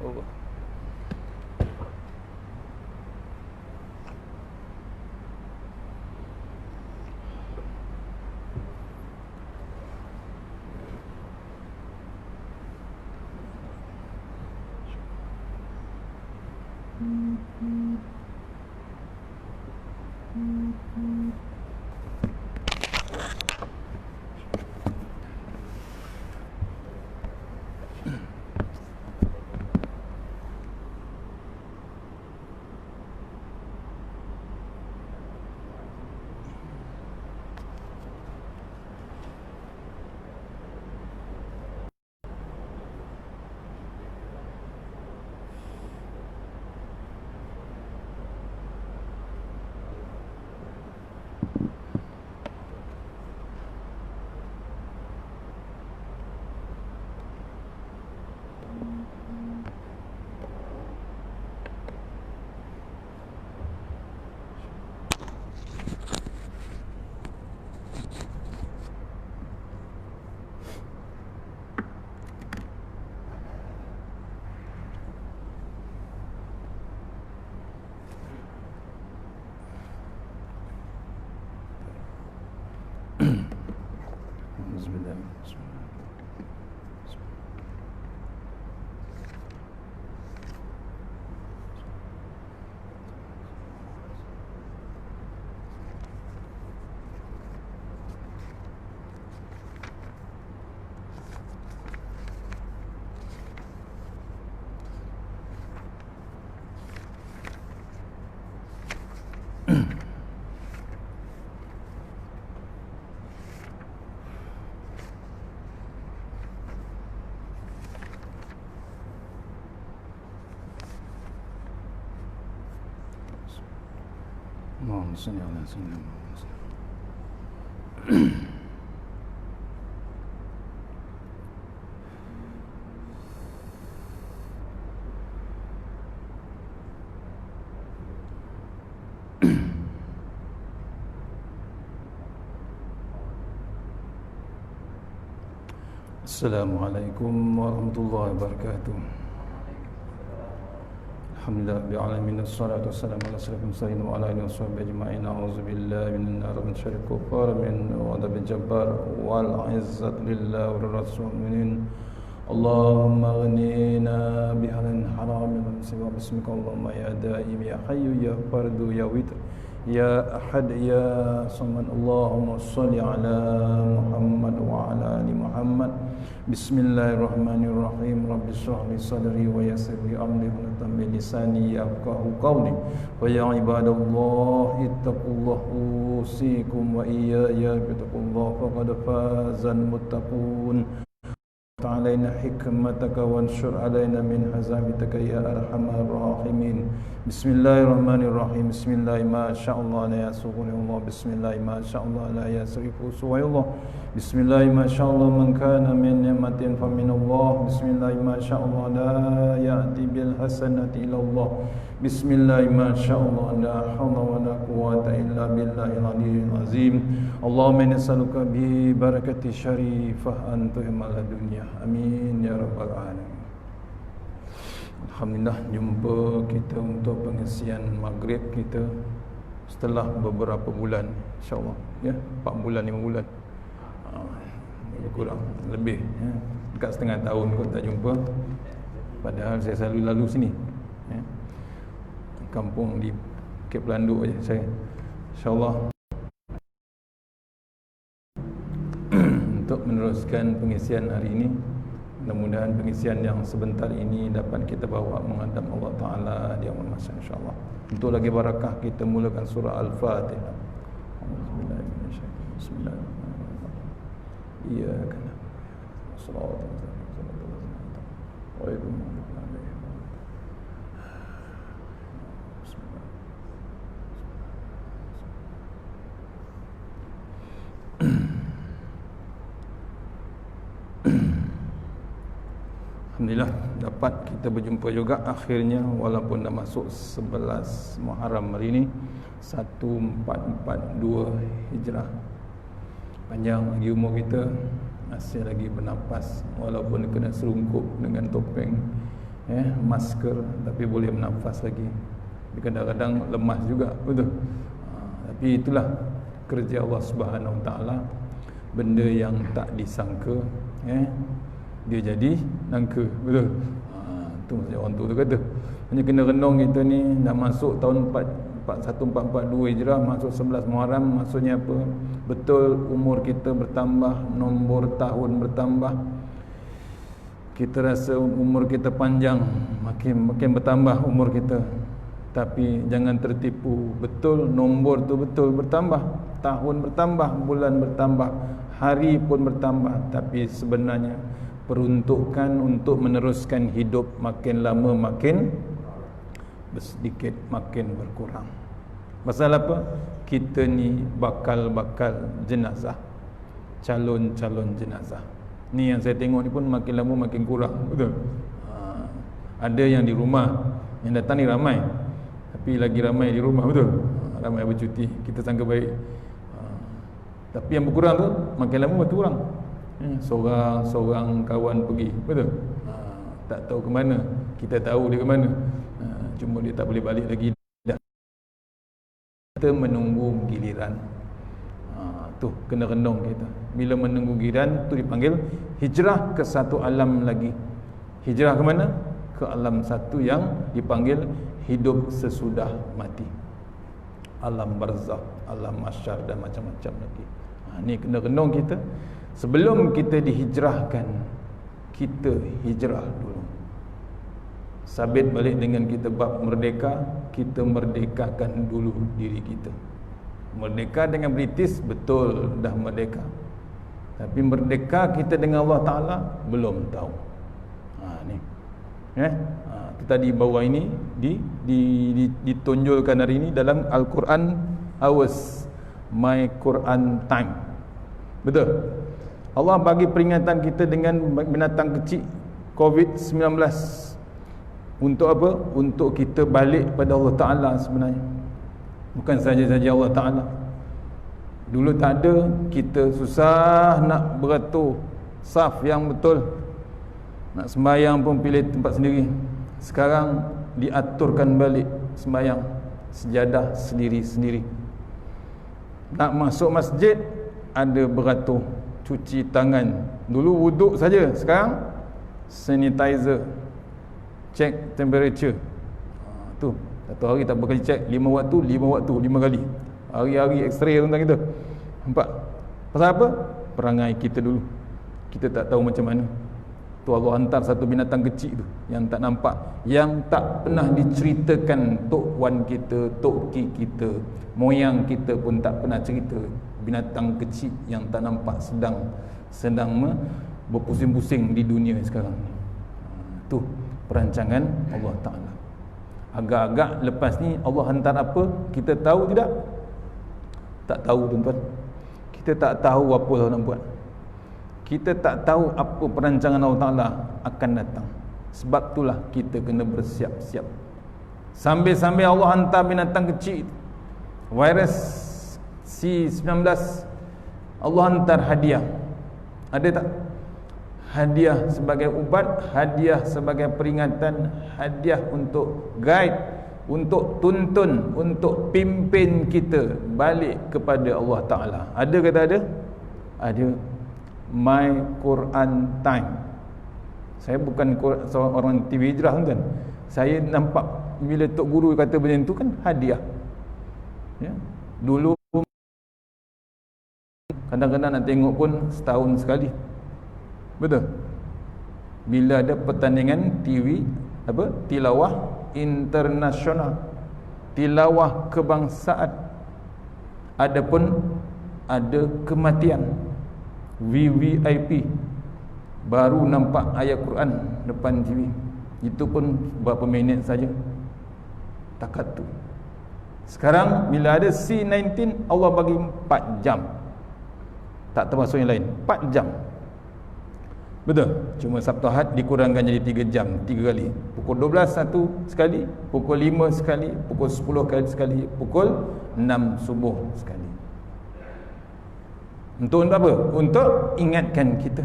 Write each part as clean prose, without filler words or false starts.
warahmatullahi. Allahumma salli ala sayyidina Muhammad. Assalamualaikum warahmatullahi wabarakatuh. Alhamdulillah rabbil alamin, wassalatu wassalamu ala asyrafil mursalin wa ala alihi washabbihi ajma'in. A'udzubillahi minan nar min syarril kufar min ghadabil jabbar wal 'izzatu lillahi wa rasulih. Allahumma ghnina bihalal haram min siwa bismika Allahumma ya daim ya hayyu ya fardu ya witr ya ahad ya samad. Allahumma shalli ala Muhammad wa ala ali Muhammad. Bismillahirrahmanirrahim. Rabbi shrah li sadri wa yassir li amri wa tammi lisani yafqahu qawli. Wa ya ibadallah ittaqullaha usikum wa iyaya bittaqullah faqad fazal muttaqun. Ta'alaina hikmataka wanshur alaina min hazamitaka ya arhamar rahimin. Bismillahirrahmanirrahim. Bismillah ma sya'allah la yasughu Allah. Bismillah ma sya'allah la yasrifu suwayallah. Bismillah ma sya'allah man kana min ni'matin fa min Allah. Bismillah ma sya'allah la ya'ti bil hasanati illa Allah. Bismillah ma sya'allah la hawla wa la quwwata illa billahil aliyyil azim. Allahumma inna nas'aluka bi barakati syarifah an tuhmal dunya. Amin ya rabbal alamin. Alhamdulillah, jumpa kita untuk pengisian maghrib kita setelah beberapa bulan, insya-Allah ya, 4 bulan 5 bulan. Lebih kurang lebih ya. Dekat setengah tahun kot tak jumpa. Padahal saya selalu lalu sini ya. Kampung di Bukit Pelanduk je saya. Insya-Allah untuk meneruskan pengisian hari ini. Mudah-mudahan pengisian yang sebentar ini dapat kita bawa menghadap Allah Ta'ala di amal masa, insyaAllah. Untuk lagi barakah, kita mulakan surah Al-Fatihah. Bismillahirrahmanirrahim. Iyaka na'budu wa iyyaka nasta'in. Alhamdulillah dapat kita berjumpa juga akhirnya, walaupun dah masuk 11 Muharram hari ini 1442 Hijrah. Panjang lagi umur kita, masih lagi bernafas walaupun kena serungkup dengan topeng masker tapi boleh bernafas lagi. Tapi kadang-kadang lemas juga, betul. Tapi itulah kerja Allah Subhanahu Wa Taala. Benda yang tak disangka, dia jadi nangka, betul. Tu macam orang tu kata. Hanya kena renung kita ni dah masuk tahun 1442 Hijrah, masuk 11 Muharram. Maksudnya apa? Betul umur kita bertambah, nombor tahun bertambah. Kita rasa umur kita panjang, makin bertambah umur kita. Tapi jangan tertipu, betul nombor tu betul bertambah, tahun bertambah, bulan bertambah, hari pun bertambah. Tapi sebenarnya peruntukan untuk meneruskan hidup makin lama makin sedikit, makin berkurang. Pasal apa? Kita ni bakal jenazah, calon-calon jenazah. Ni yang saya tengok ni pun makin lama makin kurang, betul. Ada yang di rumah, yang datang ni ramai, tapi lagi ramai di rumah, betul. Ramai bercuti, kita sangka baik. Tapi yang berkurang tu makin lama makin kurang. Seorang kawan pergi, betul. Tak tahu ke mana, kita tahu dia ke mana. Cuma dia tak boleh balik lagi. Kita menunggu giliran. Tu kena renung kita. Bila menunggu giliran tu dipanggil hijrah ke satu alam lagi. Hijrah ke mana? Ke alam satu yang dipanggil hidup sesudah mati. Alam barzakh, alam mahsyar dan macam-macam lagi. Ni kena renung kita. Sebelum kita dihijrahkan, kita hijrah dulu. Sabit balik dengan kita bab merdeka, kita merdekakan dulu diri kita. Merdeka dengan British, betul dah merdeka. Tapi merdeka kita dengan Allah Ta'ala, belum tahu. Ni itu tadi bawah ini ditonjolkan hari ini dalam Al-Quran Hours, My Quran Time. Betul. Allah bagi peringatan kita dengan binatang kecil COVID-19. Untuk apa? Untuk kita balik pada Allah Ta'ala sebenarnya. Bukan saja-saja Allah Ta'ala. Dulu tak ada, kita susah nak beratur saf yang betul. Nak sembahyang pun pilih tempat sendiri. Sekarang diaturkan balik sembahyang, sejadah sendiri-sendiri. Nak masuk masjid, ada beratur, cuci tangan. Dulu wuduk saja, sekarang sanitizer, check temperature. Tu satu hari tak berkali cek, 5 waktu 5 kali. Hari-hari x-ray tentang kita. Nampak? Pasal apa? Perangai kita dulu. Kita tak tahu macam mana. Tu Allah hantar satu binatang kecil tu yang tak nampak, yang tak pernah diceritakan tok wan kita, tok ki kita, moyang kita pun tak pernah cerita. Binatang kecil yang tak nampak sedang berpusing-pusing di dunia sekarang ni. Tu perancangan Allah Ta'ala. Agak-agak lepas ni Allah hantar apa? Kita tahu tidak? Tak tahu, tuan-tuan. Kita tak tahu apa Allah nak buat. Kita tak tahu apa perancangan Allah Ta'ala akan datang. Sebab itulah kita kena bersiap-siap. Sambil-sambil Allah hantar binatang kecil, virus C19, Allah hantar hadiah. Ada tak? Hadiah sebagai ubat, hadiah sebagai peringatan, hadiah untuk guide, untuk tuntun, untuk pimpin kita balik kepada Allah Ta'ala. Ada kata ada? Ada. My Quran Time. Saya bukan seorang TV hijrah, kan? Saya nampak bila Tok Guru kata macam tu kan hadiah. Ya. Dulu kadang-kadang nak tengok pun setahun sekali. Betul. Bila ada pertandingan TV tilawah internasional, tilawah kebangsaan, adapun ada kematian, VVIP, baru nampak ayat Quran depan TV, itu pun berapa minit saja, takat tu. Sekarang bila ada C19, Allah bagi 4 jam, tak termasuk yang lain, 4 jam. Betul. Cuma Sabtu Ahad dikurangkan jadi 3 jam, 3 kali. Pukul 12 satu sekali, pukul 5 sekali, pukul 10 kali sekali, pukul 6 subuh sekali. Untuk apa? Untuk ingatkan kita.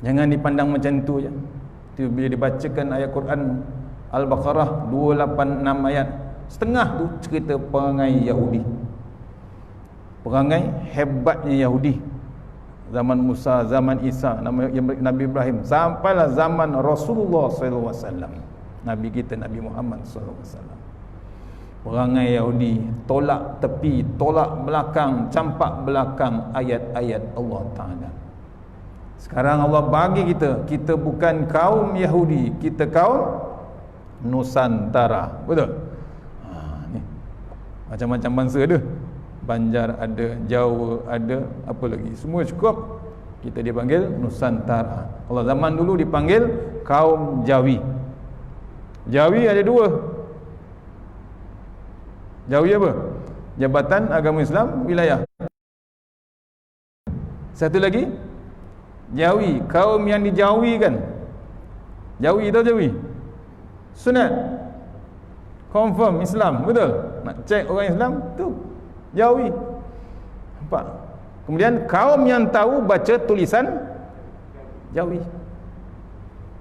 Jangan dipandang macam tu je. Itu bila dibacakan ayat Quran Al-Baqarah 286 ayat, setengah tu cerita perangai Yahudi, perangai hebatnya Yahudi zaman Musa, zaman Isa, Nabi Ibrahim, sampailah zaman Rasulullah SAW, Nabi kita Nabi Muhammad SAW. Perangai Yahudi, tolak tepi, tolak belakang, campak belakang ayat-ayat Allah Ta'ala. Sekarang Allah bagi kita bukan kaum Yahudi, kita kaum Nusantara. Betul? Ni. Macam-macam bangsa ada. Banjar ada, Jawa ada, apa lagi, semua cukup. Kita dipanggil Nusantara. Allah zaman dulu dipanggil kaum Jawi. Jawi ada dua. Jawi apa? Jabatan Agama Islam Wilayah. Satu lagi Jawi, kaum yang dijawikan. Jawi tahu Jawi? Sunat, confirm Islam, betul? Nak cek orang Islam tu Jawi. Nampak? Kemudian kaum yang tahu baca tulisan Jawi.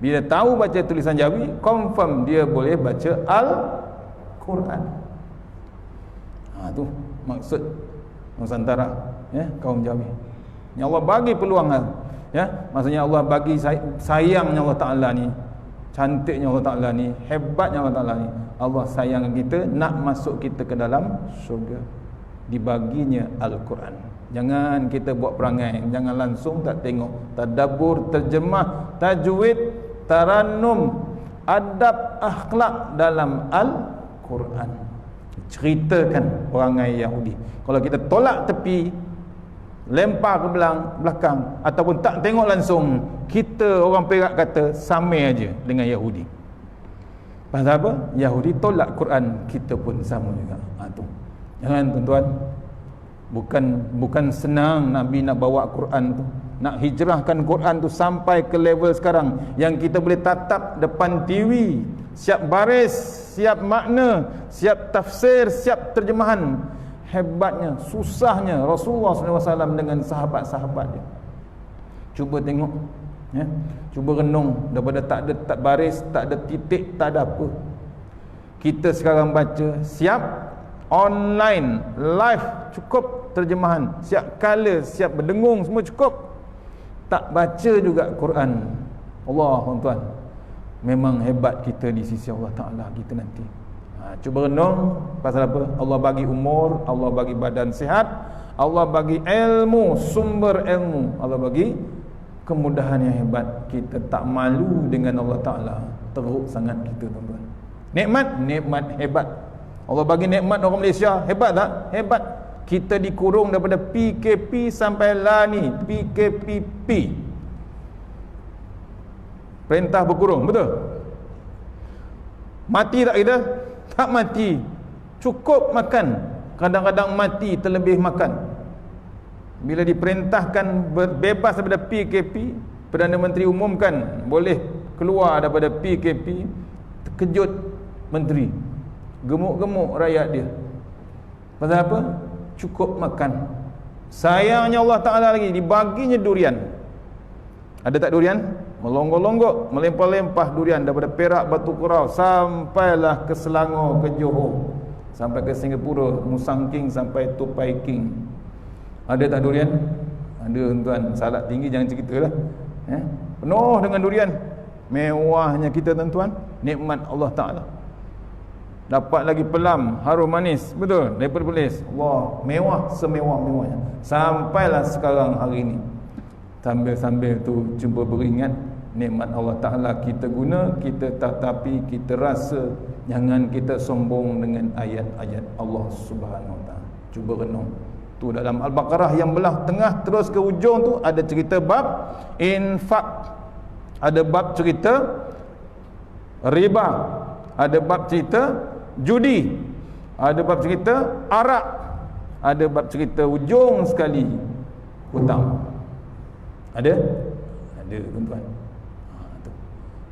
Bila tahu baca tulisan Jawi, confirm dia boleh baca Al-Quran. Tu maksud Nusantara, ya, kaum Jawi. Yang Allah bagi peluang, ya, maksudnya Allah bagi sayangnya Allah Ta'ala ni, cantiknya Allah Ta'ala ni, hebatnya Allah Ta'ala ni. Allah sayang kita, nak masuk kita ke dalam syurga, dibaginya Al-Quran. Jangan kita buat perangai, jangan langsung tak tengok, tadabbur, terjemah, tajwid, tarannum, adab, akhlak dalam Al-Quran. Ceritakan perangai Yahudi. Kalau kita tolak tepi, lempar ke belakang, ataupun tak tengok langsung, kita orang Perak kata sama aja dengan Yahudi. Pasal apa? Yahudi tolak Quran, kita pun sama juga. Tu. Jangan tuan-tuan, bukan senang Nabi nak bawa Quran tu, nak hijrahkan Quran tu sampai ke level sekarang yang kita boleh tatap depan TV, siap baris, siap makna, siap tafsir, siap terjemahan. Hebatnya, susahnya Rasulullah SAW dengan sahabat-sahabat dia. Cuba tengok, ya? Cuba renung, daripada tak ada baris, tak ada titik, tak ada apa. Kita sekarang baca, siap online, live, cukup terjemahan, siap color, siap berdengung, semua cukup. Tak baca juga Quran. Allah, tuan-tuan, memang hebat kita di sisi Allah Ta'ala kita nanti. Cuba renung pasal apa? Allah bagi umur, Allah bagi badan sihat, Allah bagi ilmu, sumber ilmu, Allah bagi kemudahan yang hebat. Kita tak malu dengan Allah Ta'ala. Teruk sangat kita, tuan-tuan. Nikmat hebat. Allah bagi nikmat orang Malaysia, hebat tak? Hebat. Kita dikurung daripada PKP sampai lah ni, PKPP. Perintah berkurung, betul? Mati tak kita? Tak mati. Cukup makan. Kadang-kadang mati terlebih makan. Bila diperintahkan bebas daripada PKP, Perdana Menteri umumkan boleh keluar daripada PKP, terkejut menteri, gemuk-gemuk rakyat dia. Pasal apa? Cukup makan. Sayangnya Allah Ta'ala lagi dibaginya durian. Ada tak durian? Melonggok-longgok, melimpah-limpah durian daripada Perak, Batu Kurau sampailah ke Selangor, ke Johor, sampai ke Singapura, Musang King sampai Tupai King. Ada tak durian? Ada, tuan. Salat tinggi jangan ceritalah. Penuh dengan durian. Mewahnya kita, tuan-tuan, nikmat Allah Ta'ala. Dapat lagi pelam, harum manis, betul, daripada polis. Allah, mewah, semewah-mewahnya. Sampailah sekarang hari ini. Sambil-sambil tu cuba beringat nikmat Allah Ta'ala kita guna, kita tatapi, kita rasa. Jangan kita sombong dengan ayat-ayat Allah Subhanahu Wa Ta'ala. Cuba renung. Tu dalam Al-Baqarah yang belah tengah terus ke ujung tu ada cerita bab infak, ada bab cerita riba, ada bab cerita judi, ada bab cerita arak, ada bab cerita ujung sekali hutang. Ada? Ada, tuan-tuan.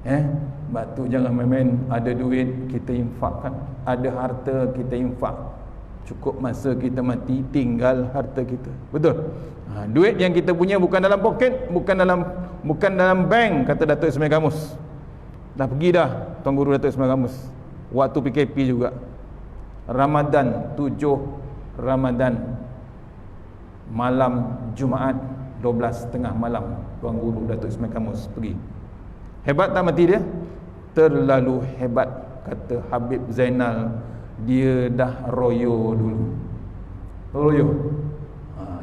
Sebab tu jangan main-main. Ada duit kita infakkan, ada harta kita infak. Cukup masa kita mati tinggal harta kita. Betul? Duit yang kita punya bukan dalam poket, bukan dalam bank, kata Datuk Ismail Kamus. Dah pergi dah Tuan Guru Datuk Ismail Kamus waktu PKP juga. Ramadan 7 Ramadan malam Jumaat 12.30 malam Tuan Guru Datuk Ismail Kamus pergi. Hebat tak mati dia? Terlalu hebat, kata Habib Zainal. Dia dah royo dulu. Royo.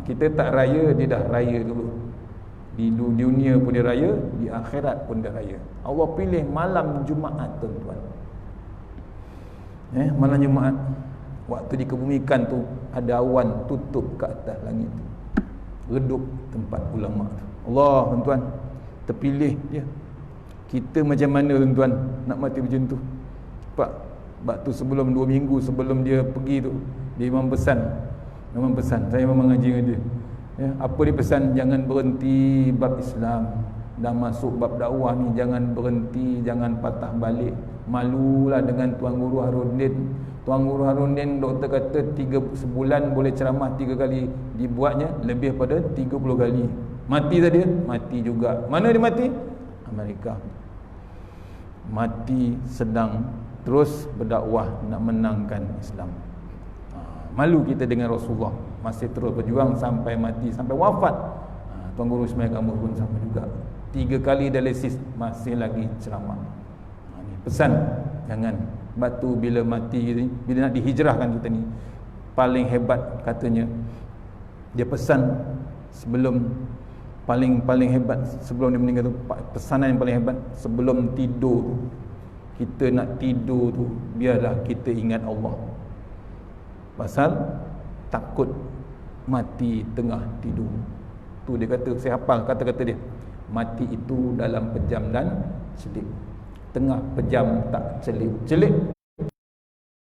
Kita tak raya, dia dah raya dulu. Di dunia pun dia raya, di akhirat pun dia raya. Allah pilih malam Jumaat, tuan-tuan. Malam Jumaat, waktu dikebumikan tu ada awan tutup ke atas langit tu, redup tempat ulama tu. Allah, tuan-tuan, terpilih dia. Kita macam mana, tuan-tuan, nak mati macam tu? Sebab tu sebelum 2 minggu sebelum dia pergi tu, dia memang pesan, saya memang ngaji dengan dia. Apa dia pesan? Jangan berhenti bab Islam, dah masuk bab dakwah ni, jangan berhenti, jangan patah balik. Malulah dengan Tuan Guru Harudin. Tuan Guru Harudin, doktor kata 3 sebulan boleh ceramah 3 kali, dibuatnya lebih pada 30 kali. Mati tadi, mati juga. Mana dia mati? Amerika. Mati sedang terus berdakwah nak menangkan Islam. Malu kita dengan Rasulullah, masih terus berjuang sampai mati, sampai wafat. Tuan Guru Ismail Kamus pun sama juga, 3 kali dialisis, masih lagi ceramah. Pesan, jangan. Batu bila mati ni, bila nak dihijrahkan kita ni, paling hebat katanya, dia pesan sebelum paling hebat sebelum dia meninggal tu, pesanan yang paling hebat sebelum tidur tu, kita nak tidur tu biarlah kita ingat Allah, pasal takut mati tengah tidur. Tu dia kata, saya hafal kata-kata dia, mati itu dalam pejam dan celik, tengah pejam tak celik,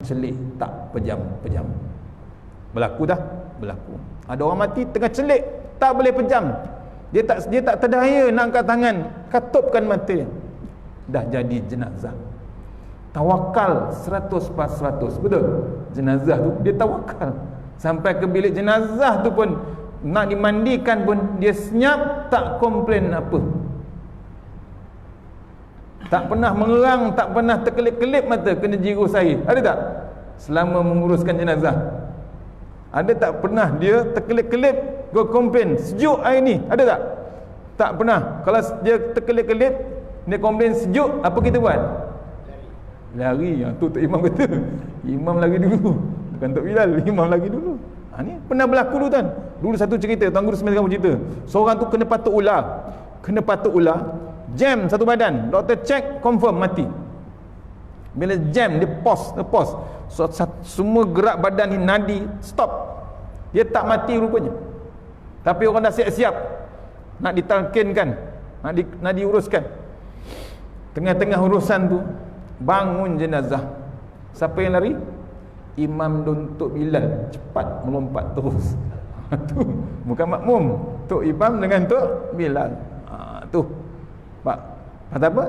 celik tak pejam. Berlaku dah? Berlaku. Ada orang mati tengah celik, tak boleh pejam. Dia tak terdaya nak angkat tangan, katupkan mata, dah jadi jenazah. Tawakal 100%, betul? Jenazah tu dia tawakal. Sampai ke bilik jenazah tu pun nak dimandikan pun dia senyap, tak komplain apa. Tak pernah mengerang, tak pernah terkelip-kelip mata kena jiru air. Ada tak? Selama menguruskan jenazah. Ada tak pernah dia terkelip-kelip, go komplain sejuk air ni? Ada tak? Tak pernah. Kalau dia terkelip-kelip, dia komplain sejuk, apa kita buat? Lari. Yang tu Tok Imam kata, Imam lari dulu. Bukan Tok Bilal, Imam lari dulu. Ni pernah berlaku dulu, tuan. Dulu satu cerita, Tuan Guru Ismail Kamus cerita. Seorang tu kena patuk ular, jam satu badan. Doktor check, confirm mati. Bila jam, dia pause. So, semua gerak badan ni, nadi stop. Dia tak mati rupanya. Tapi orang dah siap-siap nak ditalkinkan, nak diuruskan. Tengah-tengah urusan tu, bangun jenazah. Siapa yang lari? Imam dan Tok Bilal cepat melompat terus. Tu bukan makmum, Tok Imam dengan Tok Bilal. Tu Pak, pasal apa?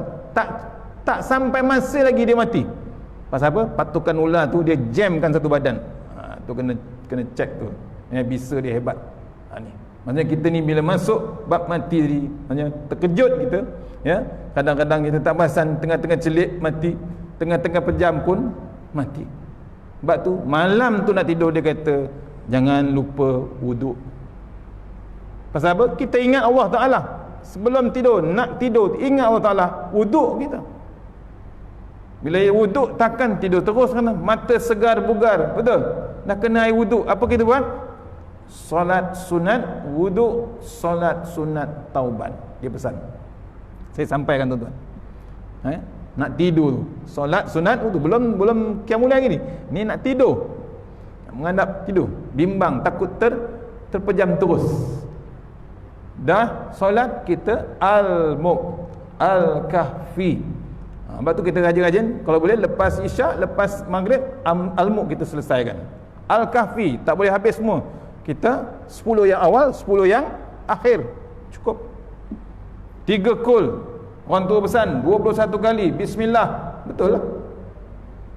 Tak sampai masa lagi dia mati. Pasal apa? Patukan ular tu dia jamkan satu badan. Tu kena check tu. Bisa dia hebat. Ni. Maksudnya kita ni bila masuk bab mati tadi, maksudnya terkejut kita, ya. Kadang-kadang kita tak perasan, tengah-tengah celik mati, tengah-tengah pejam pun mati. Sebab tu malam tu nak tidur dia kata jangan lupa wuduk. Pasal apa? Kita ingat Allah Ta'ala. Sebelum tidur, nak tidur, ingat Allah Ta'ala, wuduk kita. Bila wuduk takkan tidur terus, kan? Mata segar bugar, betul? Dah kena air wuduk, apa kita buat? Solat sunat wuduk, solat sunat taubat. Dia pesan, saya sampaikan, tuan-tuan. Nak tidur tu, solat sunat wuduk, belum qiyamul lagi ni nak tidur, menghadap tidur, bimbang, takut terpejam terus. Dah solat kita al-muq, al-kahfi. Sebab tu kita rajin-rajin kalau boleh lepas isyak, lepas maghrib, al-muq kita selesaikan. Al-kahfi tak boleh habis semua. Kita 10 yang awal, 10 yang akhir, cukup. 3 kul. Orang tua pesan 21 kali bismillah. Betul lah.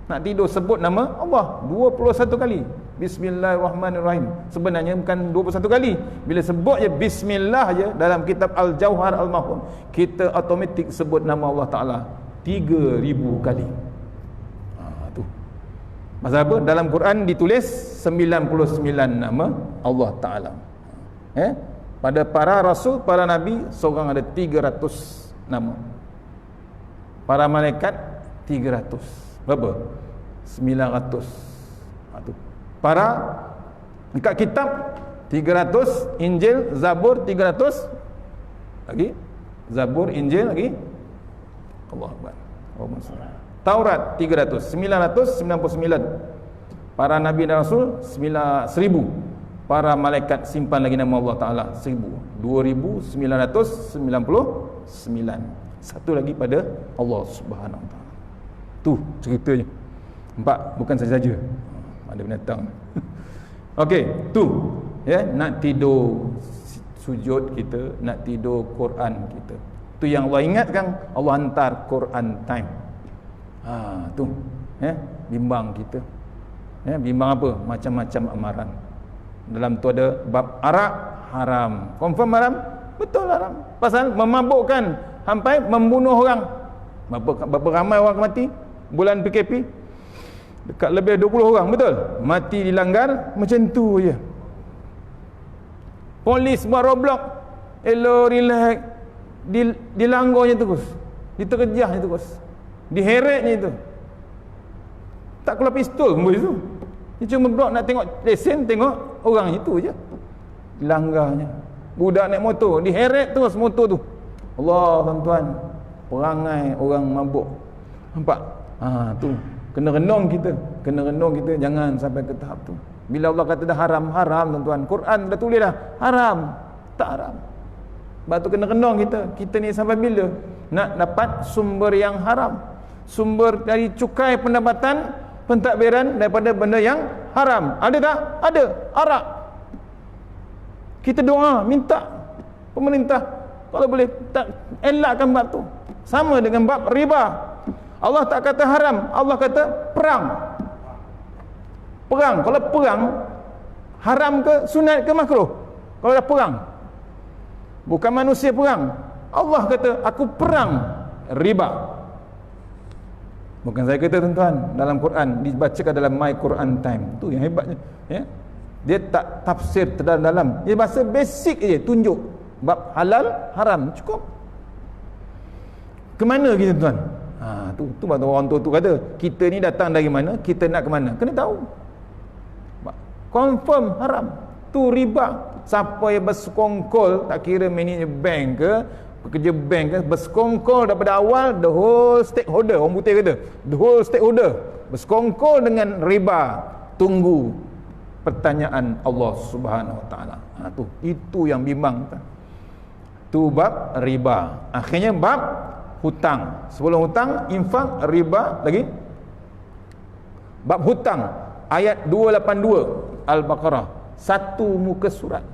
Nak tidur sebut nama Allah 21 kali. Bismillahirrahmanirrahim. Sebenarnya bukan 21 kali. Bila sebut je bismillah je dalam kitab Al-Jauhar Al-Mahfuz, kita automatik sebut nama Allah Ta'ala 3,000 kali. Tu. Pasal apa? Dalam Quran ditulis 99 nama Allah Ta'ala. Pada para rasul, para nabi, seorang ada 300 nama. Para malaikat 300. Berapa? 900. Tu. Para dekat kitab 300, Injil, Zabur 300 lagi, Zabur, Injil lagi, Allah Akbar, Taurat 300, 999. Para nabi dan rasul 1000. Para malaikat simpan lagi nama Allah Ta'ala 1000, 2999. Satu lagi pada Allah Subhanahu Wa Ta'ala. Tu ceritanya. 4, bukan saja-saja. Ada binatang. Okey, tu ya, nak tidur sujud kita, nak tidur Quran kita. Tu yang Allah ingatkan, Allah hantar Quran time. Tu bimbang kita. Bimbang apa? Macam-macam amaran. Dalam tu ada bab arak haram. Confirm haram? Betul haram. Pasal memabukkan sampai membunuh orang. Berapa ramai orang mati bulan PKP? Dekat lebih 20 orang, betul? Mati dilanggar macam tu je. Polis buat roadblock, elok relax, dilanggarnya terus, diterjahnya terus, diheretnya itu. Tak keluar pistol pun itu. Dia cuma blok nak tengok lesen, tengok orang itu je. Dilanggarnya. Budak naik motor, diheret terus motor tu. Allah, tuan-tuan, perangai orang mabuk. Nampak? Tu. Kena renung kita, jangan sampai ke tahap tu. Bila Allah kata dah haram, tuan-tuan. Quran dah tulis dah haram, tak haram. Sebab tu kena renung kita ni sampai bila nak dapat sumber yang haram, sumber dari cukai pendapatan pentadbiran daripada benda yang haram. Ada tak? Ada. Arak. Kita doa minta pemerintah kalau boleh tak elakkan bab tu. Sama dengan bab riba. Allah tak kata haram, Allah kata perang. Perang, kalau perang haram ke sunat ke makruh? Kalau dah perang, bukan manusia perang. Allah kata aku perang riba. Bukan saya kata, tuan-tuan. Dalam Quran dibacakan dalam My Quran Time. Tu yang hebatnya, ya. Dia tak tafsir terdalam-dalam. Dia bahasa basic je, tunjuk bab halal haram, cukup. Ke mana kita, tuan? Tu baru orang tua tu kata, kita ni datang dari mana, kita nak ke mana, kena tahu. Confirm haram. Tu riba. Siapa yang bersekongkol, tak kira manager bank ke, pekerja bank ke, bersekongkol daripada awal, the whole stakeholder, orang putih kata, the whole stakeholder bersekongkol dengan riba, tunggu pertanyaan Allah Subhanahu Wa Ta'ala. Itu yang bimbang. Tu bab riba. Akhirnya bab hutang. Sebelum hutang, infak, riba lagi. Bab hutang, ayat 282 Al-Baqarah, satu muka surat.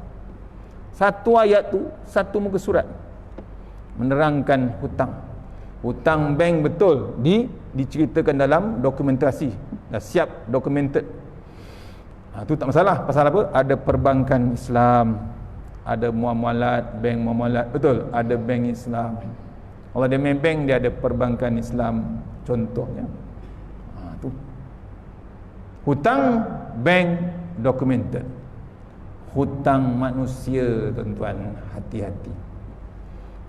Satu ayat tu, satu muka surat menerangkan hutang. Hutang bank betul diceritakan dalam dokumentasi. Dah siap documented. Tu tak masalah. Pasal apa? Ada perbankan Islam, ada muamalat, bank muamalat, betul? Ada bank Islam. Kalau dia main bank, dia ada perbankan Islam contohnya. Tu. Hutang bank documented. Hutang manusia, tuan-tuan, hati-hati.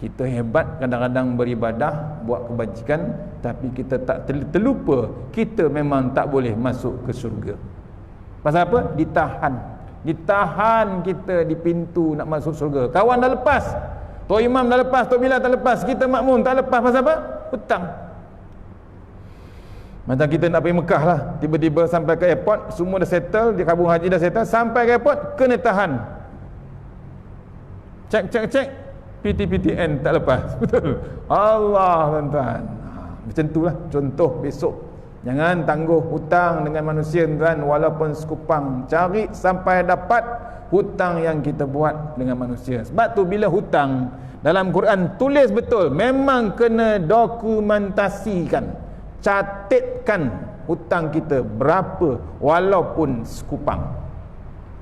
Kita hebat kadang-kadang beribadah, buat kebajikan, tapi kita tak terlupa kita memang tak boleh masuk ke syurga. Pasal apa? Ditahan kita di pintu nak masuk syurga. Kawan dah lepas, Tok Imam dah lepas, Tok Bilal tak lepas, kita makmum tak lepas. Pasal apa? Hutang. Macam kita nak pergi Mekah lah, tiba-tiba sampai ke airport, semua dah settle, di kabung haji dah settle, sampai ke airport, kena tahan. Cek, PTPTN tak lepas. Betul? Allah, tuan-tuan. Macam itulah contoh besok. Jangan tangguh hutang dengan manusia, tuan, walaupun sekupang. Cari sampai dapat hutang yang kita buat dengan manusia. Sebab tu bila hutang dalam Quran tulis betul, memang kena dokumentasikan, catatkan hutang kita berapa walaupun sekupang.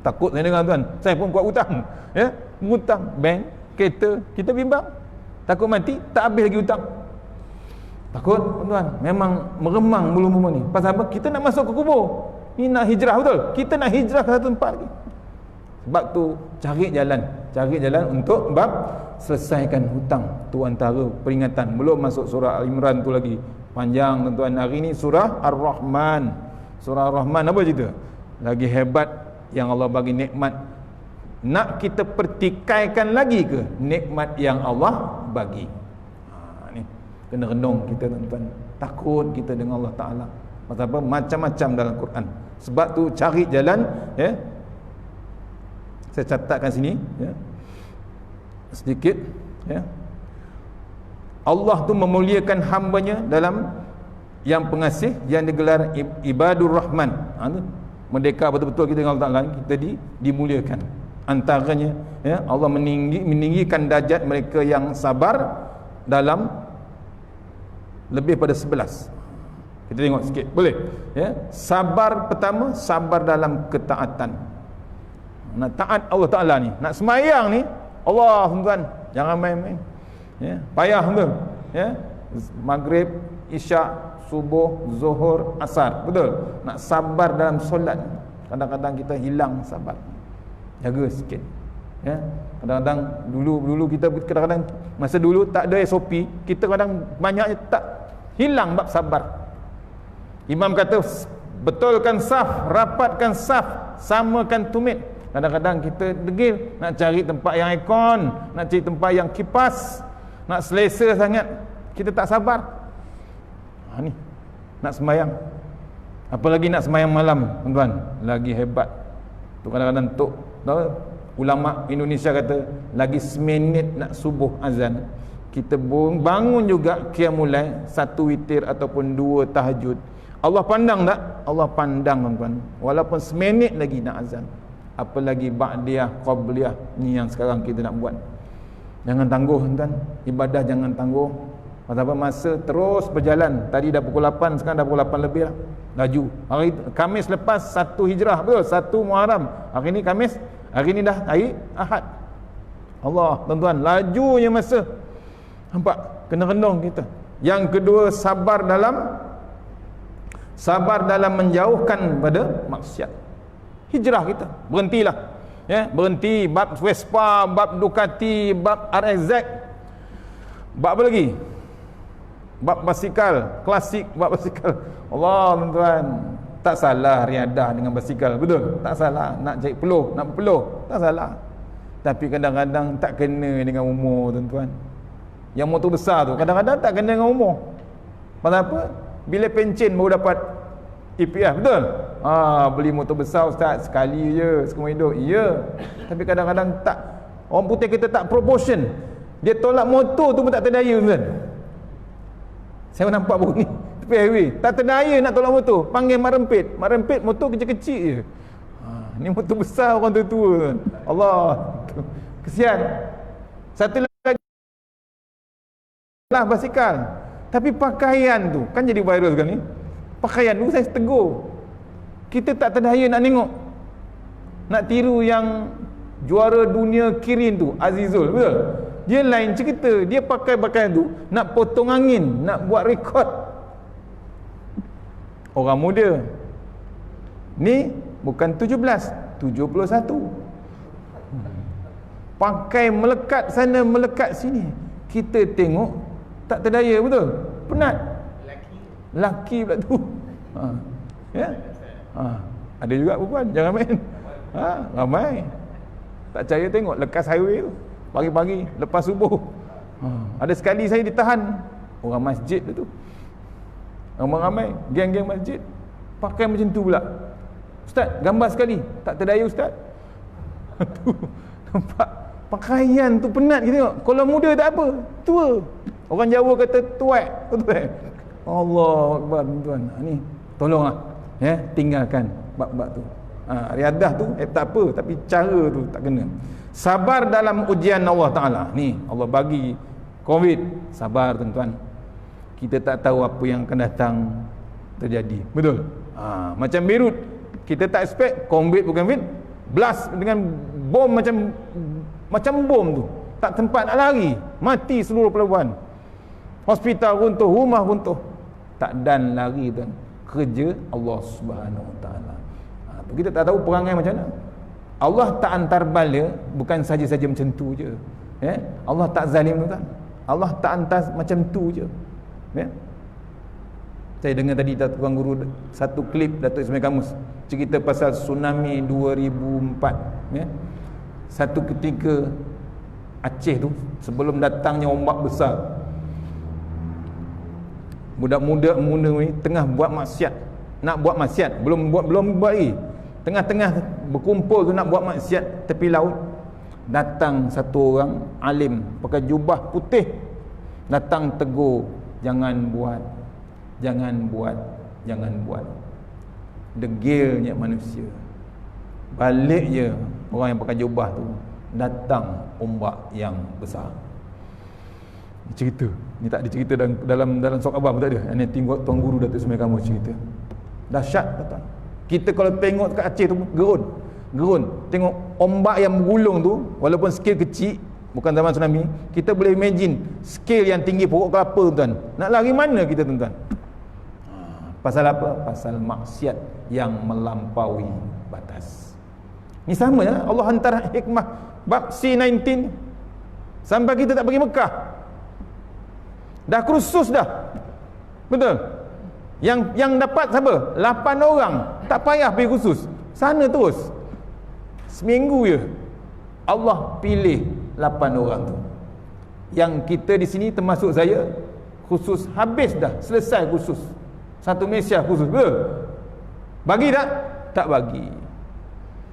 Takut saya dengar, tuan, saya pun buat hutang, ya, hutang bank, kereta, kita bimbang, takut mati tak habis lagi hutang. Takut tuan-tuan, memang meremang bulu-bulu ni. Pasal apa? Kita nak masuk ke kubur. Ni nak hijrah, betul? Kita nak hijrah ke satu tempat lagi. Sebab tu cari jalan untuk bab selesaikan hutang. Tu antara peringatan. Belum masuk surah Al-Imran tu lagi. Panjang tuan-tuan. Hari ni surah Ar-Rahman. Surah Ar-Rahman apa cerita? Lagi hebat yang Allah bagi nikmat. Nak kita pertikaikan lagi ke nikmat yang Allah bagi? Ni kena renung kita tuan-tuan. Takut kita dengan Allah Ta'ala. Apa? Macam-macam dalam Quran. Sebab tu cari jalan, ya. Saya catatkan sini, ya. Sedikit, ya. Allah tu memuliakan hambanya dalam yang pengasih, yang digelar Ibadur Rahman. Merdeka betul-betul kita dengan Allah Ta'ala, kita dimuliakan. Antaranya, ya, Allah meninggikan darjat mereka yang sabar dalam lebih pada 11. Kita tengok sikit, boleh? Ya, sabar pertama, sabar dalam ketaatan. Nak taat Allah Ta'ala ni, nak semayang ni, Allah tuan-tuan, jangan main-main. Ya, payah betul. Ya, maghrib, isyak, subuh, zuhur, asar, betul? Nak sabar dalam solat. Kadang-kadang kita hilang sabar. Jaga sikit. Ya, kadang-kadang dulu kita kadang-kadang masa dulu tak ada SOP, kita kadang banyaknya tak hilang bab sabar. Imam kata betulkan saf, rapatkan saf, samakan tumit. Kadang-kadang kita degil nak cari tempat yang aircon, nak cari tempat yang kipas, nak selesa sangat, kita tak sabar. Ni nak sembahyang, apalagi nak sembahyang malam tuan-tuan, lagi hebat tu. Kadang-kadang tu ulama Indonesia kata lagi seminit nak subuh azan, kita bangun juga qiyamul, satu witir ataupun dua tahajud. Allah pandang tak? Allah pandang tuan-tuan, walaupun seminit lagi nak azan. Apalagi ba'diyah, qabliyah, ni yang sekarang kita nak buat. Jangan tangguh tuan-tuan, ibadah jangan tangguh. Pasal masa terus berjalan. Tadi dah pukul 8, sekarang dah pukul 8 lebih lah. Laju. Hari Khamis lepas 1 Hijrah, betul? 1 Muharram. Hari ni Khamis, hari ni dah hari Ahad. Allah tuan-tuan, lajunya masa. Nampak? Kena renung kita. Yang kedua, sabar dalam menjauhkan pada maksiat. Hijrah kita, berhentilah, ya, berhenti bab Vespa, bab Ducati, bab RX-Z, bab apa lagi, bab basikal klasik, bab basikal. Allah tuan-tuan, tak salah riadah dengan basikal, betul? Tak salah nak cari peluh, nak berpeluh, tak salah. Tapi kadang-kadang tak kena dengan umur tuan-tuan. Yang motor besar tu kadang-kadang tak kena dengan umur. Pasal apa? Bila pencen baru dapat EPF, betul? Beli motor besar ustaz sekali je seumur hidup. Ya. Tapi kadang-kadang tak, orang putih kita tak proportion. Dia tolak motor tu pun tak terdaya tuan. Saya nampak baru ni tepi highway, tak terdaya nak tolak motor. Panggil mak rempit motor kecil-kecil je. Ni motor besar orang tua-tua tuan. Allah, kesian. Satu lagi lah basikal. Tapi pakaian tu kan jadi viral sekarang ni. Pakaian tu saya tegur, kita tak terdaya nak tengok, nak tiru yang juara dunia Kirin tu, Azizul, betul? Dia lain cerita, dia pakai pakaian tu nak potong angin, nak buat rekod. Orang muda ni bukan 17, 71, pakai melekat sana melekat sini. Kita tengok tak terdaya, betul? Penat. Laki pula tu. Ya. Ada juga perempuan, jangan main. Ramai. Tak percaya tengok lekas highway tu. Pagi-pagi lepas subuh. Ada sekali saya ditahan orang masjid tu. Ramai-ramai geng-geng masjid pakai macam tu pula. Ustaz, gambar sekali. Tak terdaya ustaz. Tu nampak pakaian tu penat kita tengok. Kalau muda tak apa, tua. Orang Jawa kata tuat. Betul. Allah Akbar tuan. Ni tolonglah, ya, tinggalkan bab-bab tu. Riadah tu tak apa, tapi cara tu tak kena. Sabar dalam ujian Allah Ta'ala. Ni Allah bagi COVID, sabar tuan-tuan. Kita tak tahu apa yang akan datang terjadi, betul? Macam Beirut, kita tak expect COVID bukan COVID, blast dengan bom macam bom tu, tak tempat nak lari, mati seluruh pelabuhan. hospital runtuh, rumah runtuh. Tak dan lari tuan, kerja Allah Subhanahu Wa Taala. Kita tak tahu perangai macam mana. Allah tak antar bala bukan saja-saja macam tu je. Allah tak zalim tuan. Allah tak hantar macam tu je. Saya dengar tadi Tuan Guru satu klip Datuk Ismail Kamus cerita pasal tsunami 2004. Satu ketika Aceh tu sebelum datangnya ombak besar, budak-budak muda ni tengah buat maksiat, nak buat maksiat, belum buat lagi. Tengah-tengah berkumpul tu nak buat maksiat tepi laut, datang satu orang alim pakai jubah putih, datang tegur, jangan buat. Degilnya manusia. Balik je orang yang pakai jubah tu, datang ombak yang besar. Cerita ni tak ada cerita dalam Sok Abang tak ada. Ini tengok Tuan Guru Datuk Ismail Kamus cerita. Dahsyat tuan. Kita kalau tengok kat Aceh tu gerun. Tengok ombak yang bergulung tu, walaupun skil kecil, bukan zaman tsunami, kita boleh imagine skil yang tinggi pokok kelapa tuan. Nak lari mana kita tuan? Pasal apa? Pasal maksiat yang melampaui batas. Ni sama ya, Allah hantar hikmah bab C19 sampai kita tak pergi Mekah. Dah kursus dah. Betul? Yang dapat siapa? 8 orang. Tak payah pergi kursus. Sana terus. Seminggu je Allah pilih 8 orang tu. Yang kita di sini termasuk saya, khusus habis dah, selesai khusus. Satu Malaysia khusus. Bagi tak? Tak bagi.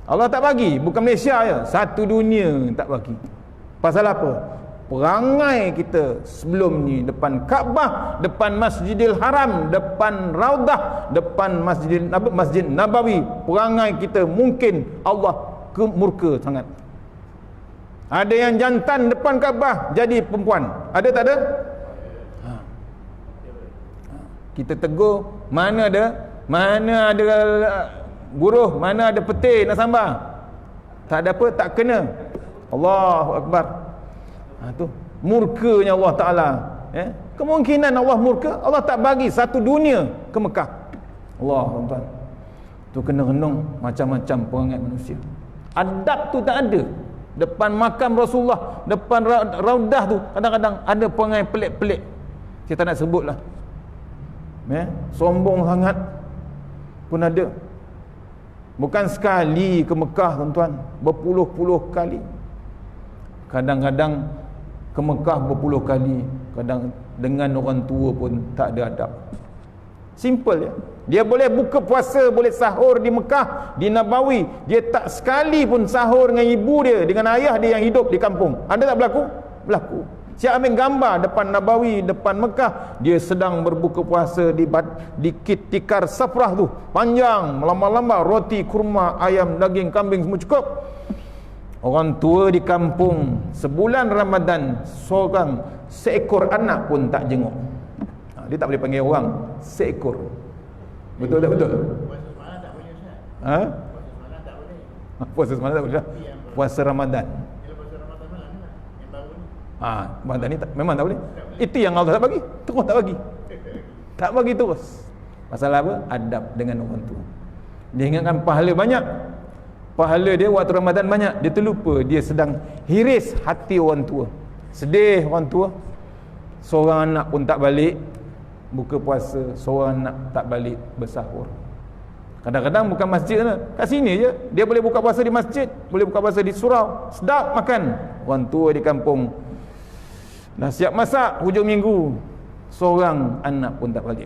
Allah tak bagi, bukan Malaysia je, satu dunia tak bagi. Pasal apa? Perangai kita sebelum ni depan Kaabah, depan Masjidil Haram, depan Raudah, depan Masjid Nabawi, perangai kita mungkin Allah murka sangat. Ada yang jantan depan Kaabah jadi perempuan. Ada tak ada? Kita tegur, mana ada buruh, mana ada peti nak sambal. Tak ada apa, tak kena. Allahu Akbar. Tu murkanya Allah Ta'ala. Kemungkinan Allah murka, Allah tak bagi satu dunia ke Mekah. Allah tuan. Tu kena renung macam-macam perangai manusia. Adab tu tak ada. Depan makam Rasulullah, depan Raudah tu kadang-kadang ada perangai pelik-pelik. Saya tak nak sebutlah. Sombong sangat pun ada. Bukan sekali ke Mekah tuan-tuan, berpuluh-puluh kali. Kadang-kadang ke Mekah berpuluh kali, kadang dengan orang tua pun tak ada adab. Simple ya. Dia boleh buka puasa, boleh sahur di Mekah, di Nabawi, dia tak sekali pun sahur dengan ibu dia, dengan ayah dia yang hidup di kampung. Ada tak berlaku? Berlaku. Saya ambil gambar depan Nabawi, depan Mekah, dia sedang berbuka puasa di tikar safrah tu, panjang, lama-lama, roti, kurma, ayam, daging, kambing semua cukup. Orang tua di kampung sebulan Ramadan seekor anak pun tak jenguk. Dia tak boleh panggil orang seekor. Betul tak betul? Puasa semalam tak boleh Ustaz. Puasa semalam tak boleh. Puasa semalam tak boleh. Puasa Ramadan. Puasa Ramadan malam ni yang baru ni. Ramadan ni memang tak boleh. Itu yang Allah tak bagi. Terus tak bagi. Tak bagi terus. Pasal apa? Adab dengan orang tua. Dia ingatkan pahala banyak. Pahala dia waktu Ramadan banyak, dia terlupa dia sedang hiris hati orang tua. Sedih orang tua. Seorang anak pun tak balik buka puasa, seorang anak tak balik bersahur. Kadang-kadang bukan masjid sana, kat sini je dia boleh buka puasa di masjid, boleh buka puasa di surau, sedap makan. Orang tua di kampung dah siap masak hujung minggu, seorang anak pun tak balik.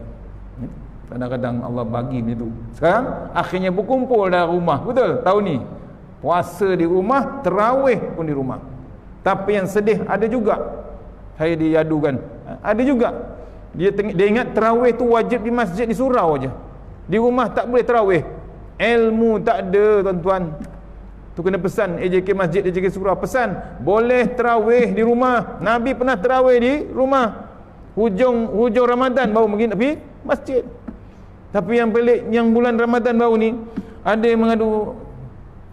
Kadang-kadang Allah bagi macam tu. Sekarang akhirnya berkumpul dalam rumah. Betul? Tahun ni puasa di rumah, tarawih pun di rumah. Tapi yang sedih ada juga, saya diadukan, ada juga dia ingat tarawih tu wajib di masjid, di surau aja. Di rumah tak boleh tarawih. Ilmu tak ada tuan-tuan. Tu kena pesan AJK masjid, AJK surau, pesan boleh tarawih di rumah. Nabi pernah tarawih di rumah. Hujung Ramadan baru pergi masjid. Tapi yang pelik, yang bulan Ramadan baru ni ada yang mengadu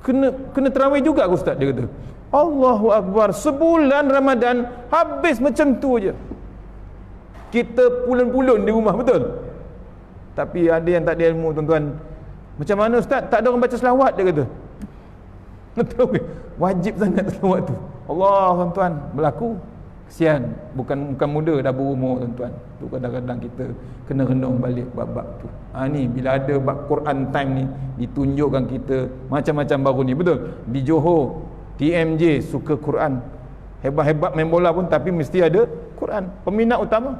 kena tarawih juga Ustaz, dia kata. Allahu Akbar, sebulan Ramadan habis macam tu je. kita pulun-pulun di rumah, betul? Tapi ada yang tak ada ilmu, tuan-tuan. Macam mana ustaz? Tak ada orang baca selawat, dia kata. Betul ke? Wajib sangat selawat tu. Allah, tuan-tuan, berlaku. Kesian, bukan muda, dah berumur, tuan-tuan. Tu kadang-kadang kita kena renung balik bab-bab tu. Ni bila ada bab Quran time ni, ditunjukkan kita macam-macam baru ni, betul? Di Johor, TMJ suka Quran. Hebat-hebat main bola pun, tapi mesti ada Quran. Peminat utama.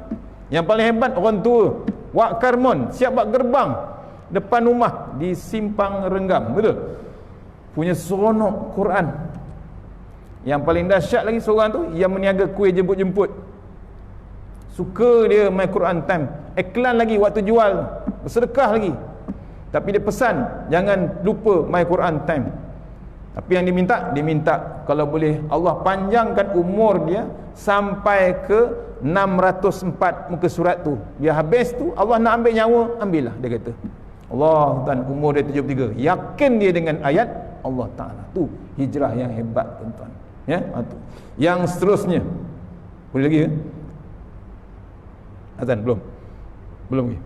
Yang paling hebat orang tua. Wak Karmon siap buat gerbang depan rumah di Simpang Renggam, betul? Punya seronok Quran. Yang paling dahsyat lagi seorang tu yang meniaga kuih jemput-jemput. Suka dia main Quran time. Iklan lagi waktu jual, bersedekah lagi. Tapi dia pesan jangan lupa main Quran time. Tapi yang diminta kalau boleh Allah panjangkan umur dia sampai ke 604 muka surat tu. Biar habis tu Allah nak ambil nyawa, ambillah, dia kata. Allah, tuan, umur dia 73. Yakin dia dengan ayat Allah Ta'ala. Tu hijrah yang hebat, tuan-tuan. Ya, tu. Yang seterusnya. Boleh lagi ke? Azan belum? Belum lagi.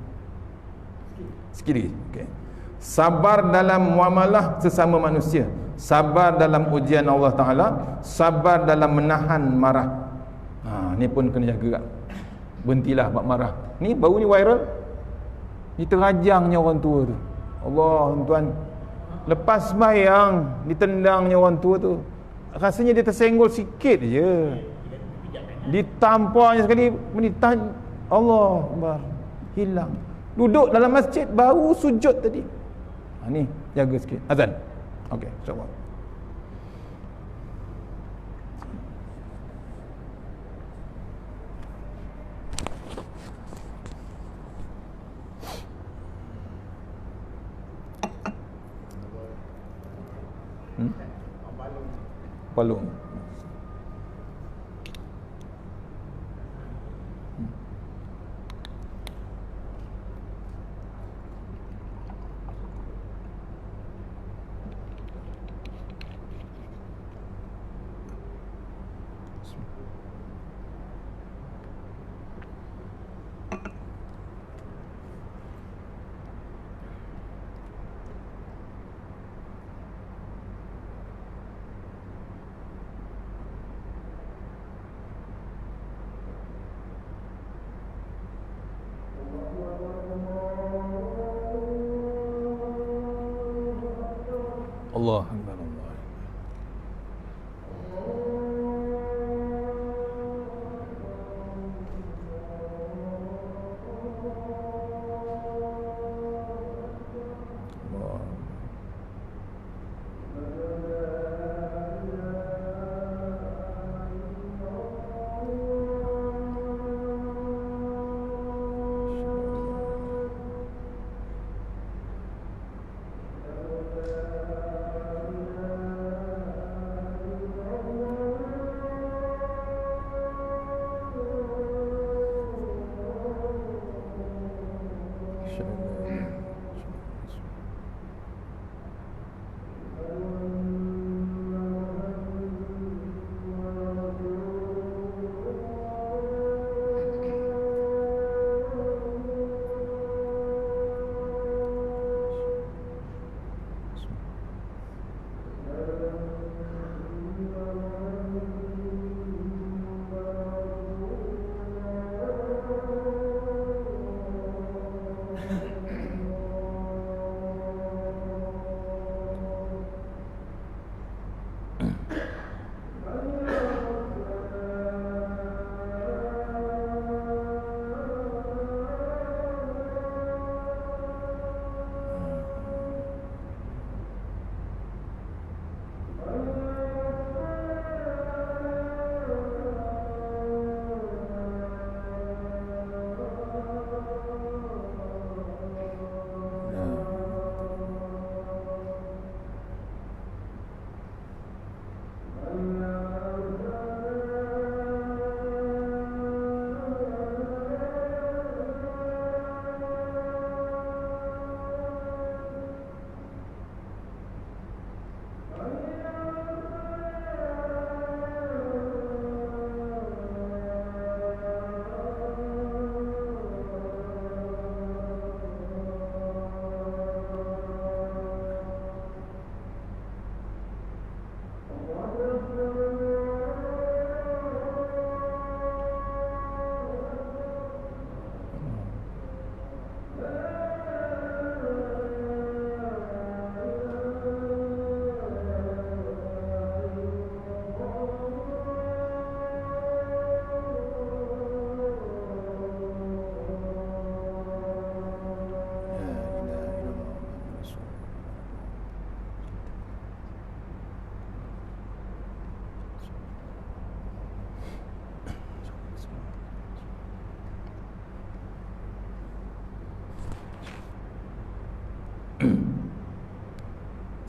Sikit lagi. Okey. Sabar dalam muamalah sesama manusia. Sabar dalam ujian Allah Ta'ala. Sabar dalam menahan marah. Ni pun kena jaga. Berhentilah buat marah. Ni baru ni viral. Ni terajangnya orang tua tu. Allah, tuan. Lepas sembahyang ditendangnya orang tua tu. Rasanya dia tersenggol sikit je. Ditampaknya sekali, Allah Akbar, hilang. Duduk dalam masjid baru sujud tadi. Ni jaga sikit. Azan. Okey, insya-Allah. Palung. Allah Akbar, Allah.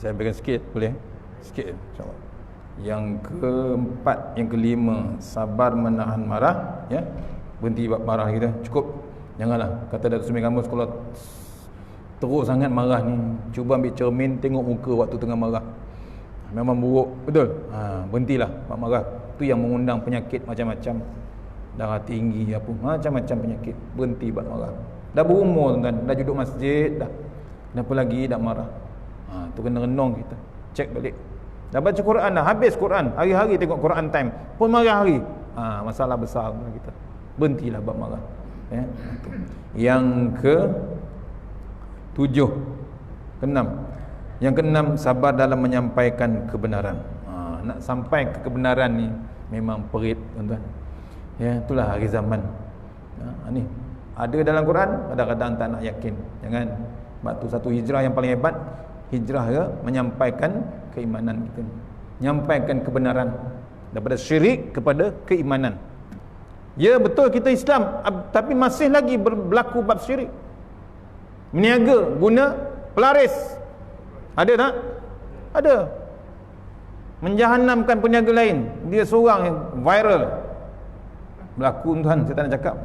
Saya berikan sikit, boleh? Sikit, insyaAllah. Yang keempat, yang kelima, sabar menahan marah, ya. Berhenti buat marah kita, cukup. Janganlah kata Datuk Sumi Kamus, kalau teruk sangat marah ni, cuba ambil cermin, tengok muka waktu tengah marah, memang buruk, betul? Berhentilah buat marah. Tu yang mengundang penyakit macam-macam, darah tinggi apa, macam-macam penyakit. Berhenti buat marah. Dah berumur kan, dah duduk masjid dah, kenapa lagi dah marah? Tu kena renung kita, cek balik. Dah baca Quran dah, habis Quran, hari-hari tengok Quran time pun marah hari. Masalah besar kita. Berhentilah buat marah, ya. Yang yang keenam, sabar dalam menyampaikan kebenaran. Nak sampai ke kebenaran ni memang perit, tuan-tuan. Ya, itulah hari zaman. Ni ada dalam Quran, kadang-kadang tak nak yakin. Jangan. Sebab tu satu hijrah yang paling hebat, hijrah ya, menyampaikan keimanan kita, menyampaikan kebenaran daripada syirik kepada keimanan. Ya betul kita Islam, tapi masih lagi berlaku bab syirik. Meniaga guna pelaris, ada tak? Ada. Menjahanamkan peniaga lain, dia seorang yang viral berlaku, tuan. Saya tak nak cakap.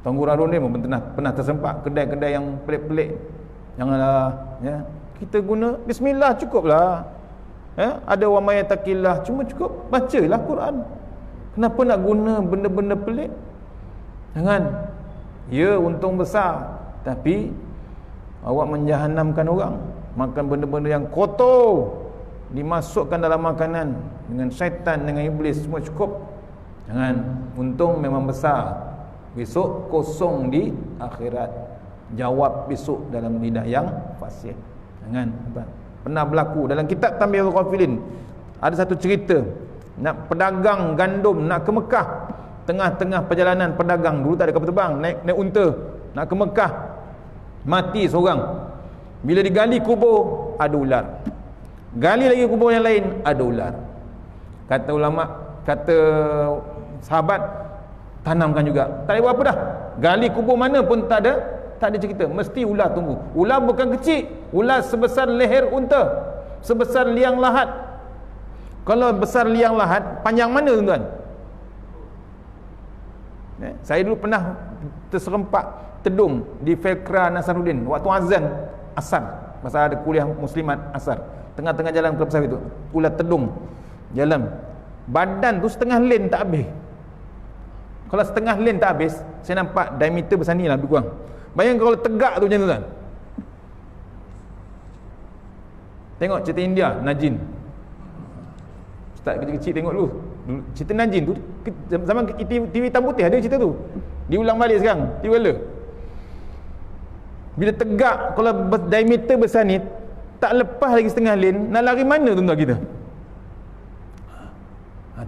Tuan Guru Harun ni pun pernah tersempat kedai-kedai yang pelik-pelik. Janganlah, ya. Kita guna bismillah cukuplah, ya. Ada wa may yattaqillah, cuma cukup bacalah Quran. Kenapa nak guna benda-benda pelik? Jangan. Ya, untung besar, tapi awak menjahanamkan orang, makan benda-benda yang kotor, dimasukkan dalam makanan dengan syaitan, dengan iblis, semua cukup. Jangan. Untung memang besar, besok kosong di akhirat, jawab besok dalam lidah yang fasih. Jangan. Pernah berlaku dalam kitab Tanbihul Ghafilin, ada satu cerita, nak pedagang gandum nak ke Mekah. Tengah-tengah perjalanan pedagang, dulu tak ada kapal terbang, naik unta nak ke Mekah, mati seorang. Bila digali kubur, ada ular. Gali lagi kubur yang lain, ada ular. Kata ulama, kata sahabat, tanamkan juga. Tak ada buat apa dah. Gali kubur mana pun tak ada cerita, mesti ular tunggu. Ular bukan kecil, ular sebesar leher unta, sebesar liang lahat. Kalau besar liang lahat, panjang mana, tuan-tuan? Saya dulu pernah terserempak tedung di Felkra Nasaruddin waktu azan asar, masa ada kuliah muslimat asar. Tengah-tengah jalan Kelab Sawit tu, ular tedung jalan, badan tu setengah lane tak habis. Kalau setengah lane tak habis, saya nampak diameter besar ni lah, lebih kurang. Bayangkan kalau tegak tu macam tu, tuan. Tengok cerita India, Najin. Ustaz kecil-kecil tengok dulu cerita Najin tu, zaman TV hitam putih ada cerita tu, diulang balik sekarang, tiba-tiba bila tegak, kalau diameter besar ni, tak lepas lagi setengah lane, nak lari mana tuan-tuan kita?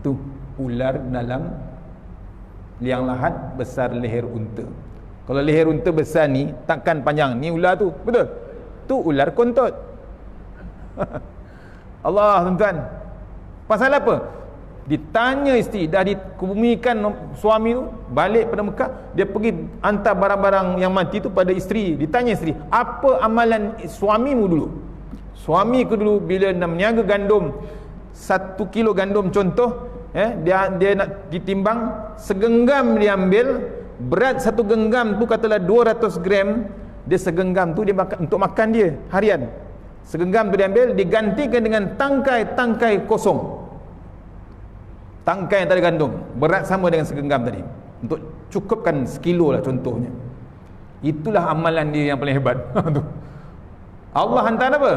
Tu ular dalam liang lahat besar leher unta. Kalau leher unta besar ni, takkan panjang ni ular tu, betul? Tu ular kontot. Allah, tuan-tuan. Pasal apa? Ditanya isteri, dah dikebumikan suami tu, balik pada Mekah, dia pergi hantar barang-barang yang mati tu pada isteri. Ditanya isteri, apa amalan suamimu dulu? Suamiku dulu bila nak meniaga gandum, 1 kilo gandum contoh, dia nak ditimbang, segenggam dia ambil, berat satu genggam tu katalah 200 gram, dia segenggam tu dia makan, untuk makan dia harian. Segenggam tu dia ambil, digantikan dengan tangkai-tangkai kosong, tangkai yang tak ada gandum, berat sama dengan segenggam tadi, untuk cukupkan sekilo lah contohnya. Itulah amalan dia yang paling hebat. Allah hantar apa?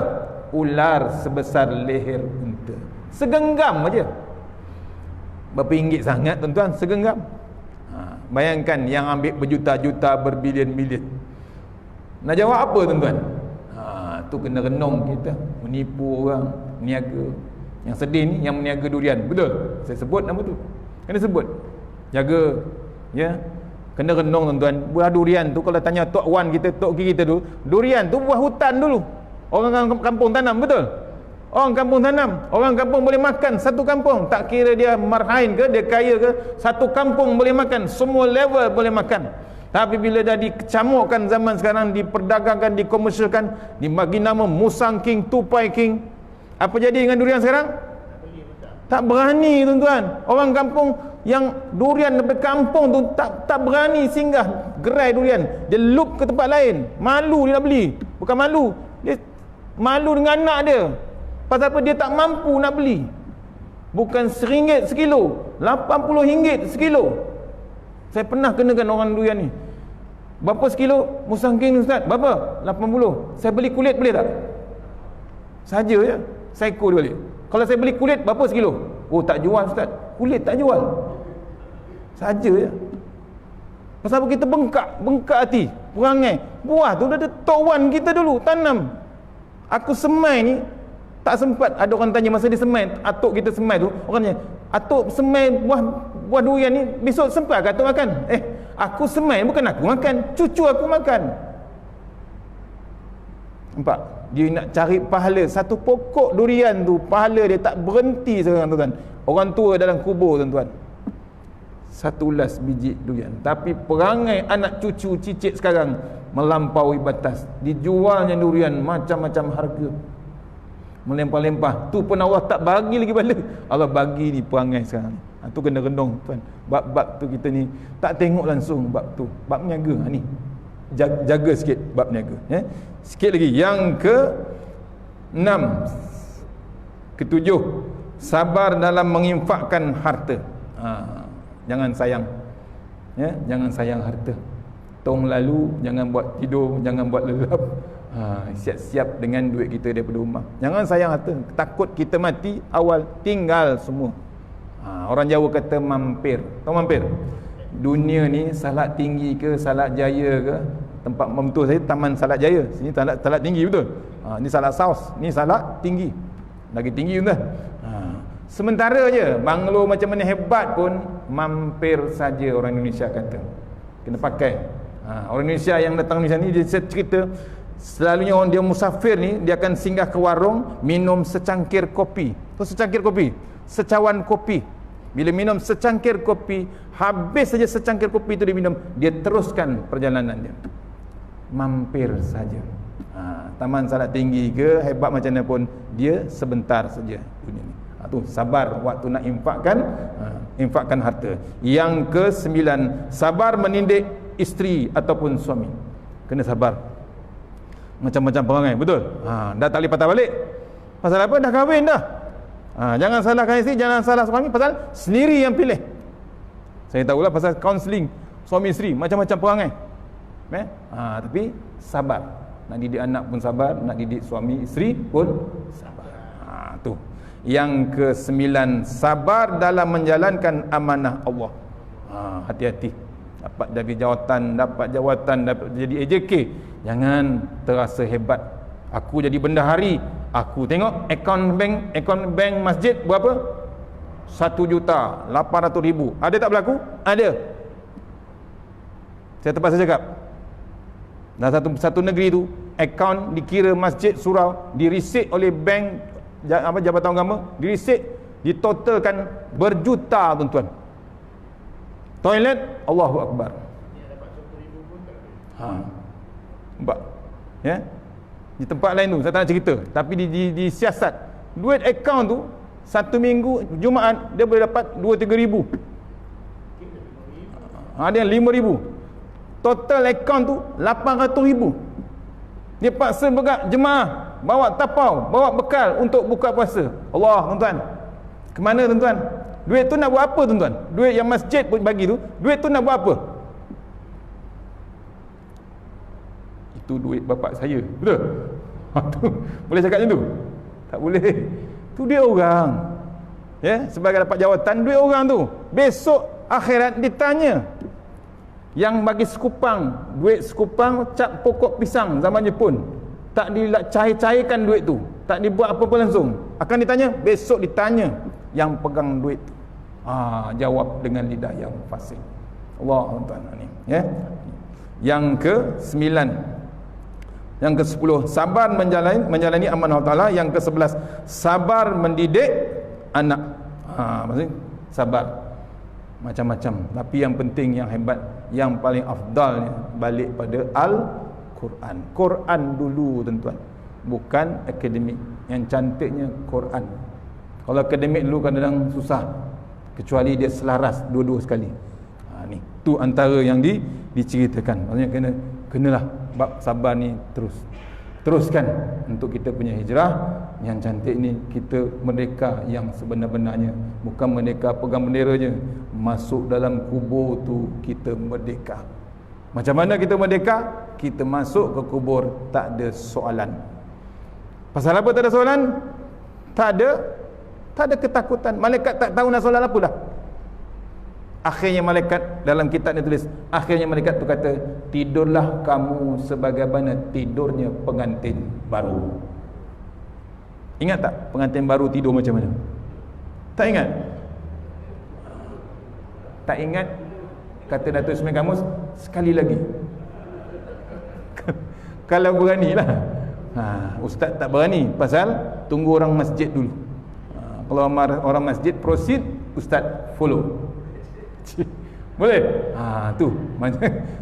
Ular sebesar leher unta, segenggam aja. Berapa ringgit sangat, tuan-tuan, segenggam. Bayangkan yang ambil berjuta-juta, berbilion-bilion. Nak jawab apa, tuan-tuan? Tu kena renung kita, menipu orang niaga. Yang sedih ni yang meniaga durian, betul? Saya sebut nama tu, kena sebut. Jaga, ya. Kena renung, tuan-tuan. Buah durian tu, kalau tanya Tok Wan kita, Tok Ki kita tu, durian tu buah hutan dulu. Orang kampung tanam, betul? Orang kampung tanam, orang kampung boleh makan satu kampung, tak kira dia marhain ke, dia kaya ke, satu kampung boleh makan, semua level boleh makan. Tapi bila dah dicamukkan zaman sekarang, diperdagangkan, dikomersialkan, dibagi nama Musang King, Tupai King, apa jadi dengan durian sekarang? Tak berani tuan-tuan. Orang kampung yang durian daripada kampung tu tak berani singgah gerai durian. Dia loop ke tempat lain. Malu dia nak beli. Bukan malu, dia malu dengan anak dia. Pasal apa? Dia tak mampu nak beli. Bukan RM1 sekilo, RM80 sekilo. Saya pernah kenakan orang durian ni. Berapa sekilo Musang King ni Ustaz? Berapa? 80. Saya beli kulit boleh tak? Saja je. Saya ikut dia balik. Kalau saya beli kulit berapa sekilo? Oh, tak jual Ustaz. Kulit tak jual. Saja je. Pasal apa? Kita bengkak hati, perangai. Buah tu dah ada tawan kita dulu tanam. Aku semai ni tak sempat. Ada orang tanya masa dia semai, atuk kita semai tu, orang tanya, atuk semai buah durian ni besok sempat ke atuk makan? Aku semai bukan aku makan, cucu aku makan. Nampak? Dia nak cari pahala. Satu pokok durian tu, pahala dia tak berhenti sekarang tuan-tuan. Orang tua dalam kubur tuan-tuan, satu ulas biji durian. Tapi perangai anak cucu cicit sekarang melampaui batas. Dijualnya durian macam-macam harga, melempah-lempah. Tu pun Allah tak bagi lagi bala. Allah bagi ni perangai sekarang. Tu kena renung tuan. Bab-bab tu kita ni tak tengok langsung bab tu. Bab niaga ni. Jaga sikit bab niaga, ya. Sikit lagi. Yang ke-6, ke-7, sabar dalam menginfakkan harta. Jangan sayang, ya, jangan sayang harta. Tong lalu jangan buat tidur, jangan buat lelap. Siap-siap dengan duit kita daripada rumah. Jangan sayang harta. Takut kita mati awal, tinggal semua. Orang Jawa kata mampir. Tahu mampir? Dunia ni Salak Tinggi ke Salak Jaya ke, tempat membentuk saya Taman Salak Jaya. Sini Salak Tinggi betul. Ni Salak Saus, ni Salak Tinggi. Lagi tinggi tuan. Sementara je. Banglo macam mana hebat pun mampir saja, orang Indonesia kata. Kena pakai. Orang Indonesia yang datang Indonesia ni, dia cerita selalunya orang dia musafir ni, dia akan singgah ke warung, minum secangkir kopi. Tu secangkir kopi, secawan kopi. Bila minum secangkir kopi, habis saja secangkir kopi itu diminum, dia teruskan perjalanan dia. Mampir saja. Taman Salak Tinggi ke, hebat macam mana pun, dia sebentar saja dunia ni. Tu sabar waktu nak infakkan harta. Yang ke-9, sabar mendidik isteri ataupun suami. Kena sabar. Macam-macam perangai, betul? Dah tak boleh patah balik. Pasal apa? Dah kahwin dah. Jangan salahkan isteri, jangan salah suami, pasal sendiri yang pilih. Saya tahulah pasal kaunseling suami isteri, macam-macam perangai. Tapi sabar. Nak didik anak pun sabar, nak didik suami isteri pun sabar. Tu. Yang ke-9, sabar dalam menjalankan amanah Allah. Hati-hati. Dapat jadi jawatan, dapat jadi AJK, jangan terasa hebat. Aku jadi bendahari, aku tengok akaun bank masjid berapa? 1,800,000. Ada tak berlaku? Ada. Saya terpaksa cakap. Dalam satu negeri tu, akaun dikira masjid surau, dirisik oleh bank Jabatan Agama, dirisik, ditotalkan berjuta tuan-tuan. Toilet, Allahu Akbar. Nampak? Ya? Di tempat lain tu saya tak nak cerita, tapi di siasat duit akaun tu satu minggu Jumaat dia boleh dapat 2-3 ribu. Ada yang 5 ribu. Total akaun tu 800 ribu. Dia paksa bergerak jemaah, bawa tapau, bawa bekal untuk buka puasa. Allah, tuan-tuan. Ke mana tuan-tuan? Duit tu nak buat apa tuan-tuan? Duit yang masjid pun bagi tu, duit tu nak buat apa? Itu duit bapak saya. Betul? Boleh cakap macam tu? Tak boleh. Tu duit orang. Ya, sebagai dapat jawatan, duit orang tu. Besok akhirat ditanya. Yang bagi sekupang, duit sekupang cap pokok pisang zaman Jepun, tak dicair-cairkan duit tu, tak dibuat apa-apa langsung, akan ditanya, besok ditanya yang pegang duit tu. Jawab dengan lidah yang fasih. Allah Ta'ala ni, ya. Yang ke-9, yang ke-10, sabar menjalani amanah Allah Ta'ala. Yang ke-11, sabar mendidik anak. Maksudnya sabar macam-macam, tapi yang penting, yang hebat, yang paling afdalnya balik pada Al-Quran. Quran dulu tuan-tuan, bukan akademik. Yang cantiknya Quran. Kalau akademik dulu kadang-kadang susah, kecuali dia selaras dua-dua sekali. Ni tu antara yang diceritakan. Maksudnya kenalah bab sabar ni teruskan untuk kita punya hijrah yang cantik ni. Kita merdeka yang sebenar-benarnya, bukan merdeka pegang bendera je. Masuk dalam kubur tu kita merdeka. Macam mana kita merdeka? Kita masuk ke kubur tak ada soalan. Pasal apa tak ada soalan? Tak ada ketakutan. Malaikat tak tahu nak soalan apa dah. Akhirnya malaikat dalam kitab ni tulis, akhirnya malaikat tu kata, tidurlah kamu sebagaimana tidurnya pengantin baru. Ingat tak pengantin baru tidur macam mana? Tak ingat? Tak ingat? Kata Datuk Ismail Kamus, sekali lagi. Kalau beranilah. Ustaz tak berani, pasal tunggu orang masjid dulu. Kalau orang masjid proceed, ustaz follow. Boleh? Tu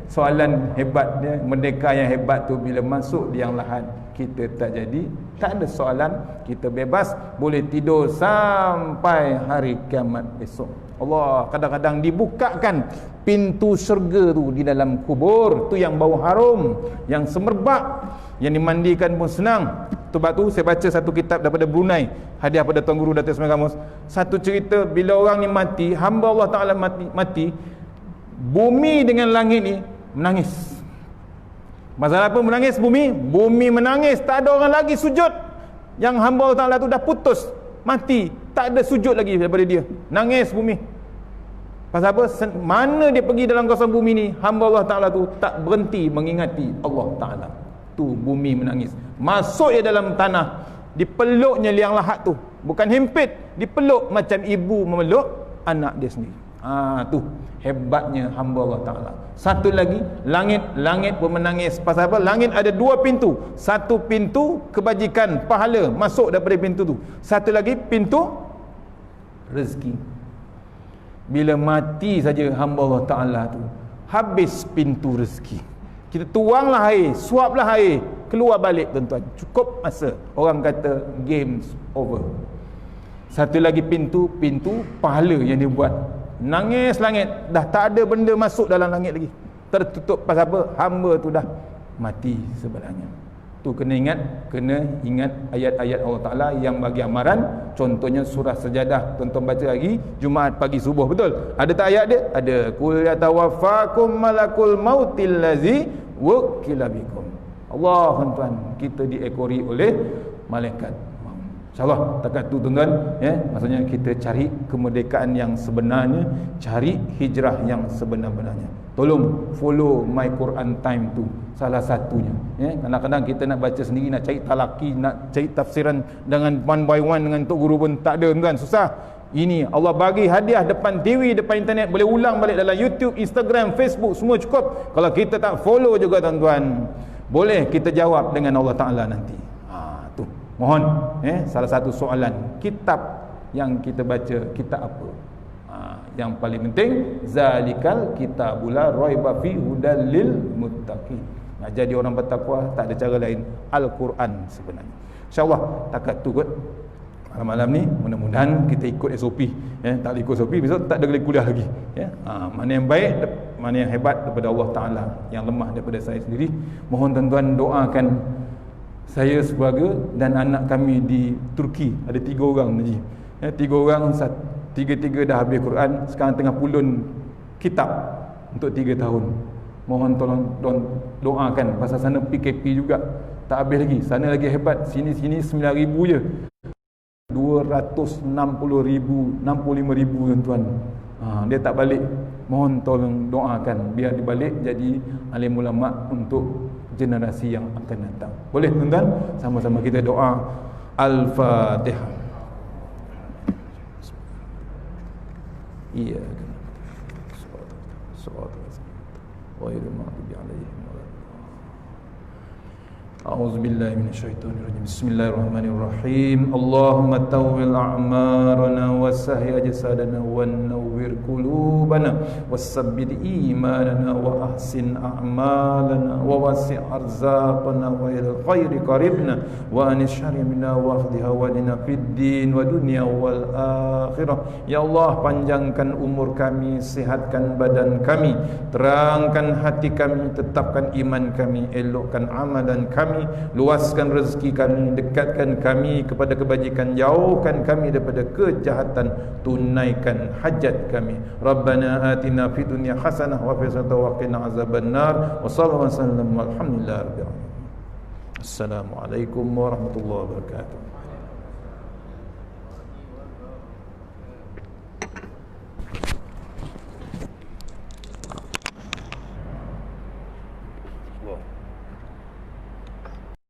soalan hebatnya, merdeka yang hebat tu bila masuk di yang lahat kita tak jadi, tak ada soalan, kita bebas, boleh tidur sampai hari kiamat besok. Allah kadang-kadang dibukakan pintu syurga tu di dalam kubur tu, yang bau harum, yang semerbak, yang dimandikan pun senang. Sebab tu saya baca satu kitab daripada Brunei, hadiah pada Tuan Guru Datuk Ismail Kamus. Satu cerita bila orang ni mati, hamba Allah Ta'ala mati, bumi dengan langit ni menangis. Masalah apa menangis bumi? Bumi menangis, tak ada orang lagi sujud. Yang hamba Allah Ta'ala tu dah putus, mati, tak ada sujud lagi daripada dia. Nangis bumi. Pasal apa? Mana dia pergi dalam kawasan bumi ni, hamba Allah Ta'ala tu tak berhenti mengingati Allah Ta'ala. Tu bumi menangis. Masuk dia dalam tanah, dipeluknya liang lahat tu, bukan himpit, dipeluk macam ibu memeluk anak dia sendiri. Tu hebatnya hamba Allah Ta'ala. Satu lagi, langit pun menangis. Pasal apa? Langit ada dua pintu. Satu pintu kebajikan, pahala, masuk daripada pintu tu. Satu lagi pintu rezeki. Bila mati saja hamba Allah Ta'ala tu, habis pintu rezeki. Kita tuanglah air, suaplah air, keluar balik tuan-tuan, cukup masa. Orang kata games over. Satu lagi pintu pahala yang dia buat. Nangis langit, dah tak ada benda masuk dalam langit lagi, tertutup. Pasal apa? Hamba tu dah mati sebenarnya. Tu kena ingat ayat-ayat Allah Ta'ala yang bagi amaran. Contohnya surah Sajadah, tuan-tuan baca lagi Jumaat pagi subuh, betul? Ada tak ayat dia? Ada. Qul yatawaffakum malakul mautil ladzi wukila bikum. Allah, tuan-tuan, kita diekori oleh malaikat. InsyaAllah takat tu tuan-tuan, maksudnya kita cari kemerdekaan yang sebenarnya, cari hijrah yang sebenar-benarnya. Tolong follow My Quran Time tu, salah satunya. Kadang-kadang kita nak baca sendiri, nak cari talaki, nak cari tafsiran dengan one by one dengan Tok Guru pun tak ada tuan-tuan, susah. Ini Allah bagi hadiah depan TV, depan internet, boleh ulang balik dalam YouTube, Instagram, Facebook, semua cukup. Kalau kita tak follow juga tuan-tuan, boleh kita jawab dengan Allah Ta'ala nanti. Mohon, salah satu soalan, kitab yang kita baca, kitab apa? Yang paling penting, zalikal kitabula raiba fi hudal lil muttaqin. Nak jadi orang bertakwa tak ada cara lain, Al-Quran sebenarnya. InsyaAllah takat tu kot malam ni, mudah-mudahan kita ikut SOP. Tak ikut SOP, besok tak ada kuliah lagi. Mana yang baik, mana yang hebat daripada Allah Ta'ala, yang lemah daripada saya sendiri. Mohon tuan-tuan doakan saya sebagai dan anak kami di Turki. Ada 3 orang Najib. 3 orang, tiga-tiga dah habis Quran, sekarang tengah pulun kitab untuk 3 tahun. Mohon tolong doakan. Pasal sana PKP juga, tak habis lagi. Sana lagi hebat, sini 9,000 je, 260,000, 65,000 tuan-tuan. Dia tak balik. Mohon tolong doakan biar dibalik jadi alim ulama untuk generasi yang akan datang. Boleh tuan-tuan? Sama-sama kita doa. Al-Fatihah. Iya. Ghairil maghdubi alaihim أعوذ بالله من الشيطان الرجيم بسم الله الرحمن الرحيم اللهم طول أعمارنا وسهي أجسادنا ونور قلوبنا وثبت إيماننا وأحسن أعمالنا ووسع أرزاقنا وإلى الخير قربنا وأن الشر منا واخذ هواننا في الدين ودنيا والآخرة. Ya Allah, panjangkan umur kami, sihatkan badan kami, terangkan hati kami, tetapkan iman kami, elokkan amalan kami, luaskan rezeki kami, dekatkan kami kepada kebajikan, jauhkan kami daripada kejahatan, tunaikan hajat kami. Rabbana atina fid dunya hasanah wa fil akhirati wa qina azabannar. Wa sallallahu alaihi wasallam walhamdulillahi rabbil alamin. Assalamualaikum warahmatullahi wabarakatuh.